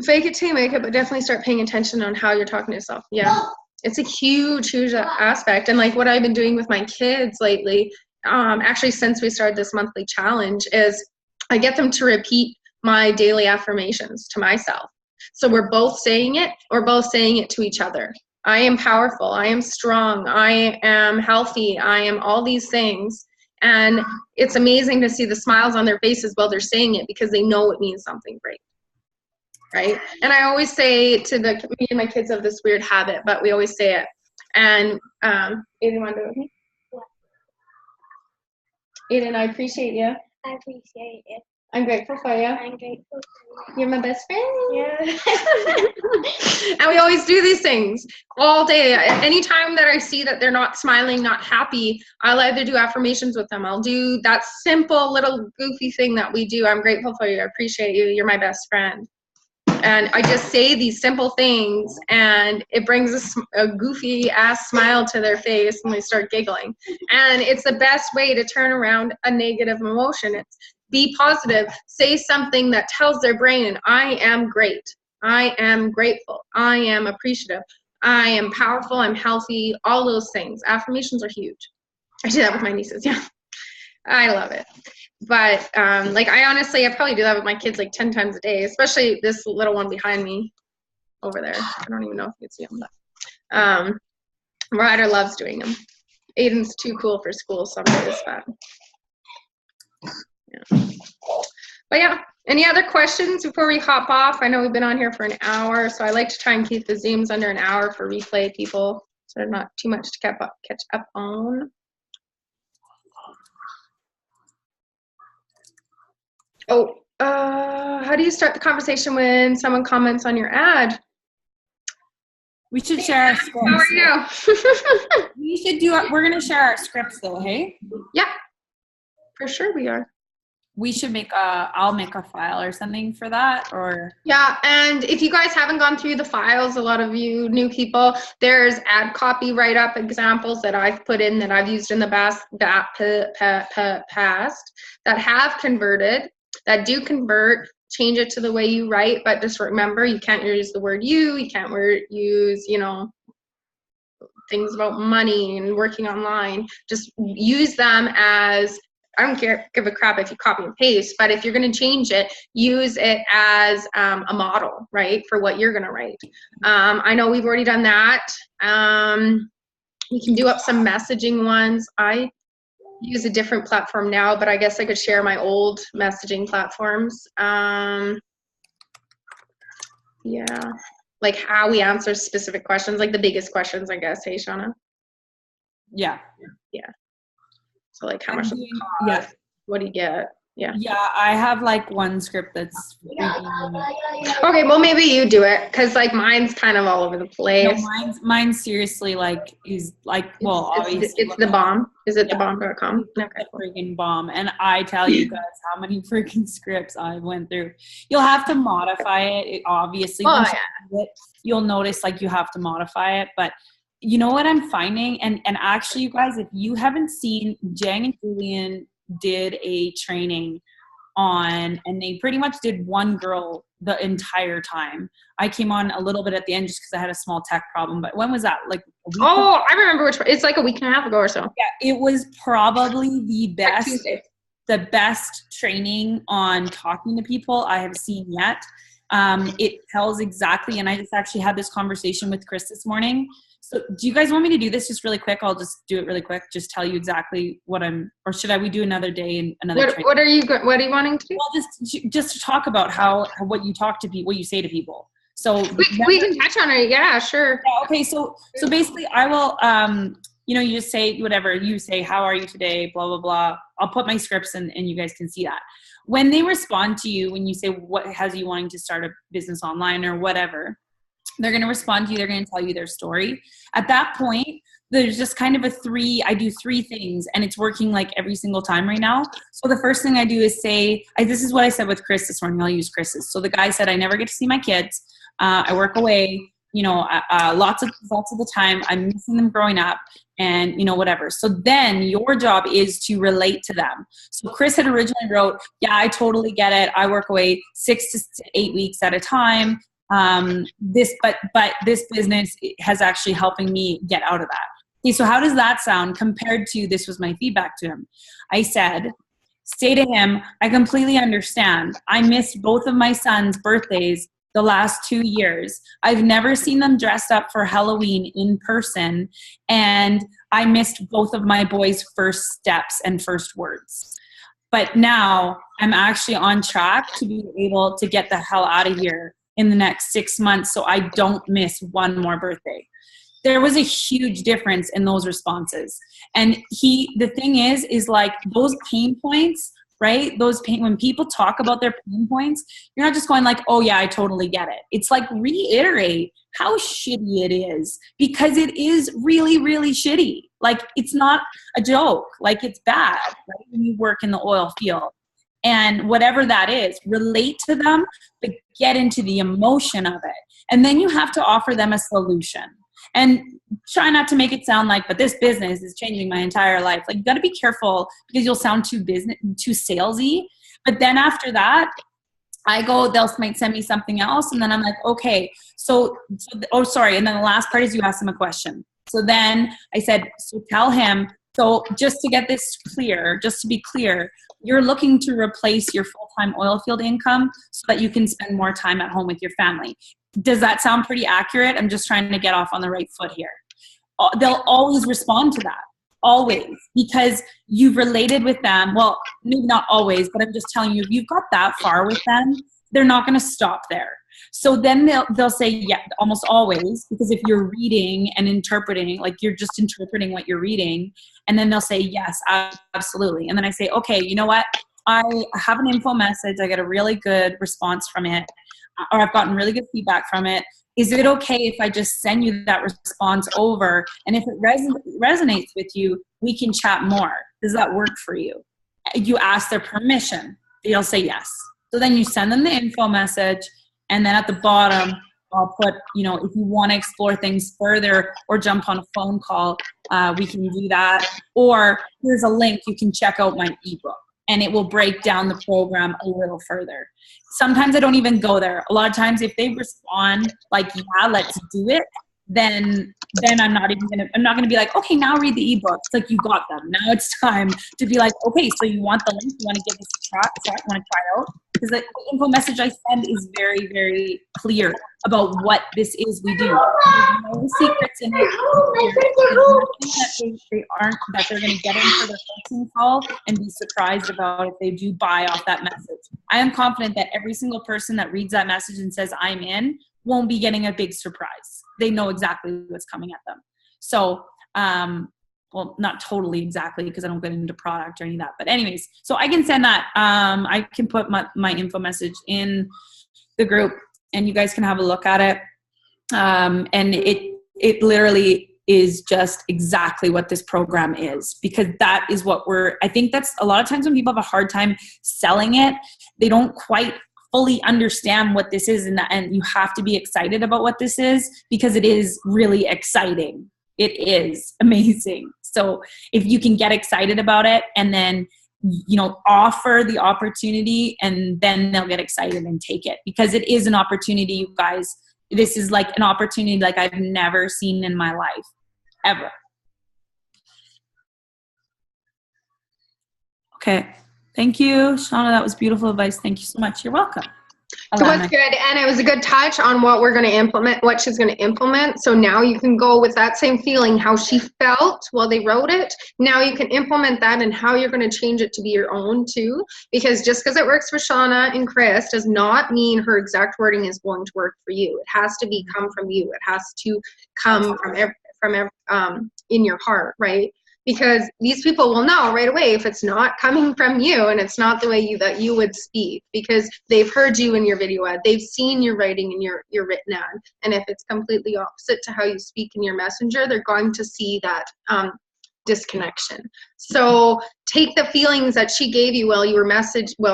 Fake it till you make it, but definitely start paying attention on how you're talking to yourself. Yeah. It's a huge aspect. And like what I've been doing with my kids lately, actually since we started this monthly challenge, is I get them to repeat my daily affirmations to myself. So we're both saying it, or both saying it to each other. I am powerful. I am strong. I am healthy. I am all these things. And it's amazing to see the smiles on their faces while they're saying it, because they know it means something great. Right? And I always say to me and my kids have this weird habit, but we always say it. And Aiden, want to do it with me? Aiden, I appreciate you. I appreciate it. I'm grateful for you. I'm grateful for you. You're my best friend. Yeah. And we always do these things all day. Anytime that I see that they're not smiling, not happy, I'll either do affirmations with them. I'll do that simple little goofy thing that we do. I'm grateful for you. I appreciate you. You're my best friend. And I just say these simple things, and it brings a goofy ass smile to their face, and they start giggling. And it's the best way to turn around a negative emotion. It's be positive. Say something that tells their brain, I am great. I am grateful. I am appreciative. I am powerful. I'm healthy. All those things. Affirmations are huge. I do that with my nieces. Yeah. I love it. But like I probably do that with my kids like 10 times a day, especially this little one behind me over there. I don't even know if you can see him, but Ryder loves doing them. Aiden's too cool for school some days, but yeah. But yeah, any other questions before we hop off? I know we've been on here for an hour, so I like to try and keep the Zooms under an hour for replay people, so they're not too much to catch up on. Oh, how do you start the conversation when someone comments on your ad? We should share our scripts. How are you? We're going to share our scripts though, hey? Yeah, for sure we are. We should I'll make a file or something for that, or. Yeah, and if you guys haven't gone through the files, a lot of you new people, there's ad copy write-up examples that I've put in that I've used in the past that have converted, that do convert. Change it to the way you write, but just remember, you can't use the word you can't use, you know, things about money and working online. Just use them as, I don't give a crap if you copy and paste, but if you're going to change it, use it as a model, right, for what you're going to write. I know we've already done that. We can do up some messaging ones. I use a different platform now, but I guess I could share my old messaging platforms. Yeah, like how we answer specific questions, like the biggest questions, I guess. Hey, Shauna? Yeah. Yeah. So like how much does it cost? Yeah. What do you get? Yeah. Yeah, I have like one script that's okay, well maybe you do it, because like mine's kind of all over the place. No, mine's seriously like is like, well, obviously it's the bomb. Is it thebomb.com? Okay. Freaking bomb. And I tell you guys how many freaking scripts I went through. You'll have to modify it. Obviously, you'll notice like you have to modify it, but you know what I'm finding? And actually, you guys, if you haven't seen, Jang and Julian did a training on, and they pretty much did one girl the entire time. I came on a little bit at the end just because I had a small tech problem, but when was that? Like a week ago? I remember which one. It's like a week and a half ago or so. Yeah, it was probably the best. the best training on talking to people I have seen yet. It tells exactly, and I just actually had this conversation with Chris this morning. So do you guys want me to do this just really quick? I'll just do it really quick. Just tell you exactly what or should we do another day and another training? What are you wanting to do? Well, just to talk about what you talk to people, what you say to people. So we can touch on it. Yeah, sure. Yeah, okay. So basically I will, you just say whatever you say, how are you today? Blah, blah, blah. I'll put my scripts and you guys can see that. When they respond to you, when you say what has you wanting to start a business online or whatever, they're going to respond to you. They're going to tell you their story. At that point, there's just kind of I do 3 things and it's working like every single time right now. So the first thing I do is say, this is what I said with Chris this morning. I'll use Chris's. So the guy said, I never get to see my kids. I work away, lots of the time. I'm missing them growing up and, whatever. So then your job is to relate to them. So Chris had originally wrote, yeah, I totally get it. I work away 6 to 8 weeks at a time. But this business has actually helping me get out of that. Okay, so how does that sound compared to, this was my feedback to him. I said, say to him, I completely understand. I missed both of my sons' birthdays the last 2 years. I've never seen them dressed up for Halloween in person. And I missed both of my boys' first steps and first words. But now I'm actually on track to be able to get the hell out of here in the next 6 months so I don't miss one more birthday. There was a huge difference in those responses. And the thing is like those pain points, right? When people talk about their pain points, you're not just going like, oh yeah, I totally get it. It's like reiterate how shitty it is, because it is really, really shitty. Like it's not a joke. Like it's bad, right? When you work in the oil field. And whatever that is, relate to them, but get into the emotion of it. And then you have to offer them a solution. And try not to make it sound like, but this business is changing my entire life. Like you got to be careful because you'll sound too salesy. But then after that, they'll might send me something else. And then I'm like, okay, and then the last part is you ask them a question. So then I said, so tell him, so just to get this clear, just to be clear, you're looking to replace your full-time oil field income so that you can spend more time at home with your family. Does that sound pretty accurate? I'm just trying to get off on the right foot here. They'll always respond to that. Always. Because you've related with them. Well, maybe not always, but I'm just telling you, if you've got that far with them, they're not going to stop there. So then they'll say, yeah, almost always, because if you're reading and interpreting, like you're just interpreting what you're reading, and then they'll say, yes, absolutely. And then I say, okay, you know what? I have an info message. I get a really good response from it, or I've gotten really good feedback from it. Is it okay if I just send you that response over? And if it resonates with you, we can chat more. Does that work for you? You ask their permission. They'll say yes. So then you send them the info message. And then at the bottom, I'll put, if you want to explore things further or jump on a phone call, we can do that. Or here's a link, you can check out my ebook. And it will break down the program a little further. Sometimes I don't even go there. A lot of times if they respond like, yeah, let's do it, then I'm not going to be like, okay, now read the ebook. It's like, you got them. Now it's time to be like, okay, so you want the link? You want to give this a try? So I want to try out? Because the info message I send is very, very clear about what this is we do. There's no secrets in it. That they're going to get into their coaching call and be surprised about if they do buy off that message. I am confident that every single person that reads that message and says, I'm in, won't be getting a big surprise. They know exactly what's coming at them. So, well, not totally exactly because I don't get into product or any of that. But anyways, so I can send that. I can put my info message in the group and you guys can have a look at it. And it literally is just exactly what this program is, because that is what I think that's a lot of times when people have a hard time selling it, they don't quite fully understand what this is. And you have to be excited about what this is because it is really exciting. It is amazing. So if you can get excited about it and then, offer the opportunity, and then they'll get excited and take it, because it is an opportunity, you guys. This is like an opportunity like I've never seen in my life, ever. Okay. Thank you, Shauna. That was beautiful advice. Thank you so much. You're welcome. So what's good, and it was a good touch on what we're going to implement, what she's going to implement. So now you can go with that same feeling, how she felt while they wrote it. Now you can implement that and how you're going to change it to be your own too. Because just because it works for Shauna and Chris does not mean her exact wording is going to work for you. It has to come from you. It has to come from in your heart, right? Because these people will know right away if it's not coming from you and it's not the way that you would speak, because they've heard you in your video ad, they've seen your writing in your written ad, and if it's completely opposite to how you speak in your messenger, they're going to see that disconnection. So take the feelings that she gave you while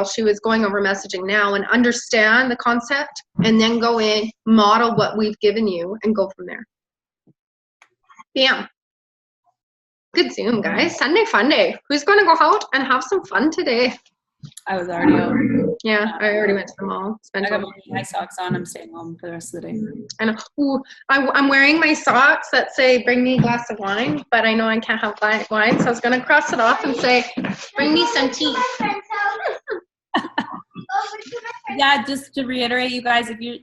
she was going over messaging now, and understand the concept, and then go in, model what we've given you, and go from there. Bam. Good Zoom, guys. Sunday fun day. Who's going to go out and have some fun today? I was already out. Yeah, I already went to the mall. I got my socks on. I'm staying home for the rest of the day. And I'm wearing my socks that say "Bring me a glass of wine," but I know I can't have wine, so I was going to cross it off and say "Bring me some tea." Yeah, just to reiterate, you guys, if you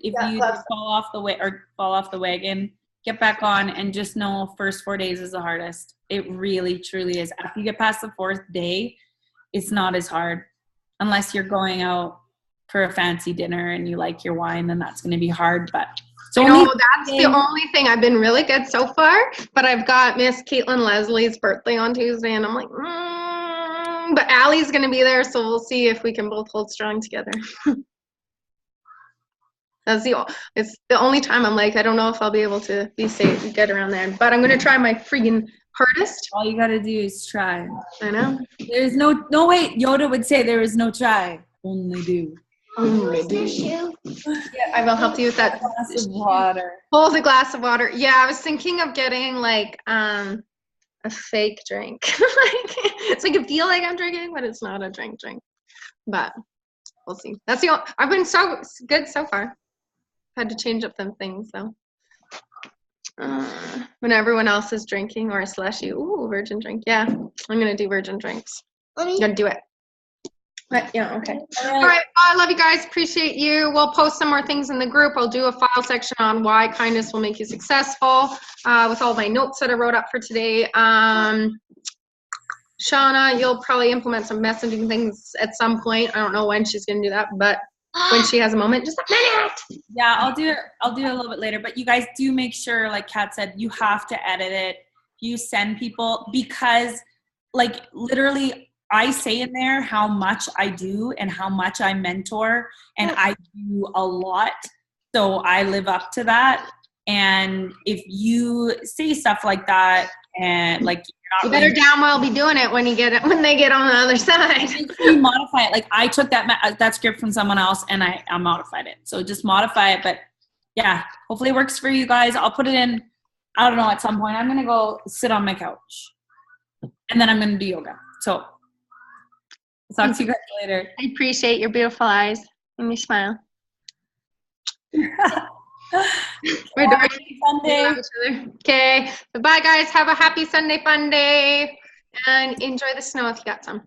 fall off the wagon, get back on, and just know first 4 days is the hardest. It really, truly is. After you get past the 4th day, it's not as hard. Unless you're going out for a fancy dinner and you like your wine, then that's going to be hard. But I know that's the only thing. I've been really good so far, but I've got Miss Caitlin Leslie's birthday on Tuesday, and I'm like, but Allie's going to be there, so we'll see if we can both hold strong together. It's the only time I'm like, I don't know if I'll be able to be safe and get around there, but I'm going to try my freaking hardest. All you got to do is try. I know. There's no wait, Yoda would say there is no try. Only do. Only do. Yeah, I will help you with that. Glass of water. Hold a glass of water. Yeah, I was thinking of getting like a fake drink. It's like I feel like I'm drinking, but it's not a drink. But we'll see. I've been so good so far. Had to change up them things though. When everyone else is drinking or a slushy, ooh, virgin drink. Yeah, I'm gonna do virgin drinks. I'm gonna do it. But yeah, okay. All right. I love you guys. Appreciate you. We'll post some more things in the group. I'll do a file section on why kindness will make you successful with all my notes that I wrote up for today. Shauna, you'll probably implement some messaging things at some point. I don't know when she's gonna do that, but when she has a moment, just a minute. Yeah, I'll do it a little bit later. But you guys do make sure, like Kat said, you have to edit it. You send people, because like literally I say in there how much I do and how much I mentor, and I do a lot. So I live up to that. And if you say stuff like that, and like you better damn well be doing it when they get on the other side. You modify it. Like I took that script from someone else and I modified it. So just modify it. But yeah, hopefully it works for you guys. I'll put it in, I don't know, at some point. I'm going to go sit on my couch and then I'm going to do yoga. So talk to you guys later. I appreciate your beautiful eyes and your smile. Sunday. Okay. Bye, guys. Have a happy Sunday fun day and enjoy the snow if you got some.